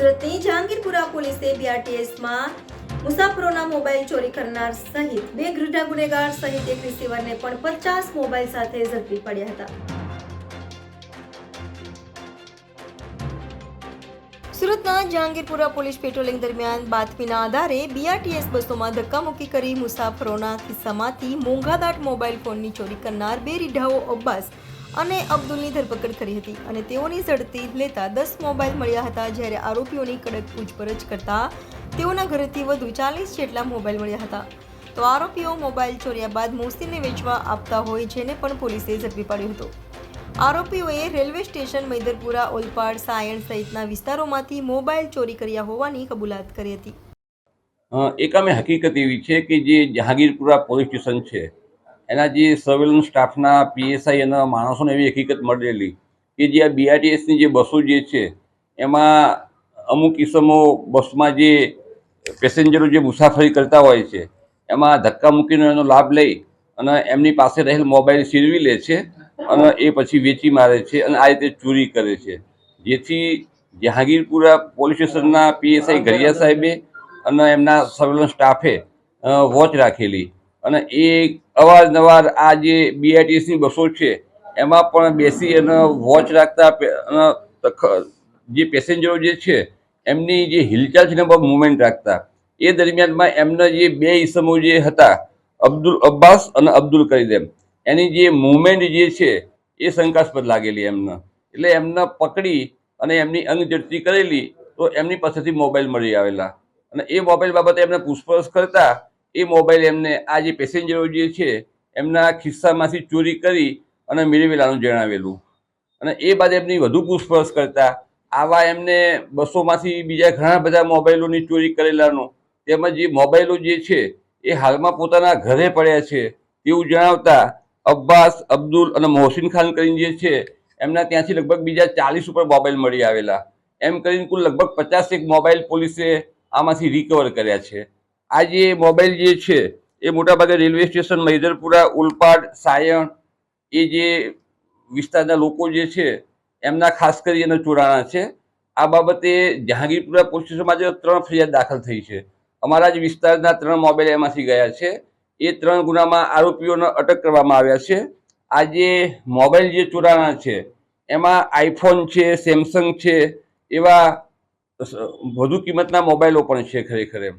સુરતની જહાંગીરપુરા પોલીસે બીઆરટીએસમાં મુસાફરોના મોબાઈલ ચોરી કરનાર સહિત 2 ગૃઢા ગુનેગાર સહિત એક રિસીવરને પણ 50 મોબાઈલ સાથે ઝડપી પડ્યા હતા. સુરતના જહાંગીરપુરા પોલીસ પેટ્રોલિંગ દરમિયાન બાતમીના આધારે બીઆરટીએસ બસોમાં ધક્કામુક્કી કરી મુસાફરોના ખિસ્સામાંથી મોંઘાદાટ મોબાઈલ ફોનની ચોરી કરનાર 2 રીઢાઓ અબ્બાસ અને અબ્દુલની ધરપકડ કરી હતી અને તેઓની ઝડપી લેતા 10 મોબાઈલ મળ્યા હતા. જ્યારે આરોપીઓની કડક પૂછપરછ કરતા તેઓના ઘરેથી વધુ 40 જેટલા મોબાઈલ મળ્યા હતા. તો આરોપીઓ મોબાઈલ ચોર્યા બાદ મોસીને વેચવા આપતા હોય જેને પણ પોલીસે ઝડપી પાડ્યો હતો. આરોપીઓએ રેલવે સ્ટેશન, મૈદરપુરા, ઓલપાડ, સાયણ સહિતના વિસ્તારોમાંથી મોબાઈલ ચોરી કર્યા હોવાની કબૂલાત કરી હતી. એક અમે હકીકત એવી છે કે જે જહાંગીરપુરા પોલીસ સ્ટેશન છે એના જે સર્વેલન્સ સ્ટાફના પીએસઆઈ અને માણસોને એવી હકીકત મળેલી કે જે આ બીઆરટીએસની જે બસો જે છે એમાં અમુક કિસ્સામો બસમાં જે પેસેન્જરો જે મુસાફરી કરતા હોય છે એમાં ધક્કા મૂકીને એનો લાભ લઈ અને એમની પાસે રહેલ મોબાઈલ છીનવી લે છે અને એ પછી વેચી મારે છે અને આ રીતે ચોરી કરે છે. જેથી જહાંગીરપુરા પોલીસ સ્ટેશનના પીએસઆઈ ઘરિયા સાહેબે અને એમના સર્વેલન્સ સ્ટાફે વોચ રાખેલી અને એ અવારનવાર આ જે બીઆરટીએસની બસો છે એમાં પણ બેસી અને વોચ રાખતા જે પેસેન્જરો જે છે એમની જે હિલચાલ છે એના પર મુવમેન્ટ રાખતા. એ દરમિયાનમાં એમના જે 2 ઈસમો જે હતા અબ્બાસ અને અબ્દુલ કરીમ એની જે મુવમેન્ટ જે છે એ શંકાસ્પદ લાગેલી એમને, એટલે એમને પકડી અને એમની અંગઝડતી કરેલી તો એમની પાસેથી મોબાઈલ મળી આવેલા અને એ મોબાઈલ બાબતે એમને પૂછપરછ કરતા એ મોબાઈલ એમને આ જે પેસેન્જરો જે છે એમના ખિસ્સામાંથી ચોરી કરી અને મેળવેલાનું જણાવેલું અને એ બાદ એમની વધુ પૂછપરછ કરતા આવા એમને બસોમાંથી બીજા ઘણા બધા મોબાઈલોની ચોરી કરેલાનું તેમજ એ મોબાઈલો જે છે એ હાલમાં પોતાના ઘરે પડ્યા છે તેવું જણાવતા અબ્બાસ, અબ્દુલ અને મોહસિન ખાન કરીને જે છે એમના ત્યાંથી લગભગ બીજા 40 ઉપર મોબાઈલ મળી આવેલા. એમ કરીને કુલ લગભગ 51 મોબાઈલ પોલીસે આમાંથી રિકવર કર્યા છે. આ જે મોબાઈલ જે છે એ મોટાભાગે રેલવે સ્ટેશન, મૈદરપુરા, ઉલપાડ, સાયણ એ જે વિસ્તારના લોકો જે છે એમના ખાસ કરીને ચોરાણા છે. આ બાબતે જહાંગીરપુરા પોલીસ સ્ટેશનમાં જે 3 ફરિયાદ દાખલ થઈ છે. અમારા જ વિસ્તારના 3 મોબાઈલ એમાંથી ગયા છે. એ 3 ગુનામાં આરોપીઓને અટક કરવામાં આવ્યા છે. આ જે મોબાઈલ જે ચોરાણા છે એમાં આઈફોન છે, સેમસંગ છે, એવા વધુ કિંમતના મોબાઈલો પણ છે ખરેખર એમ.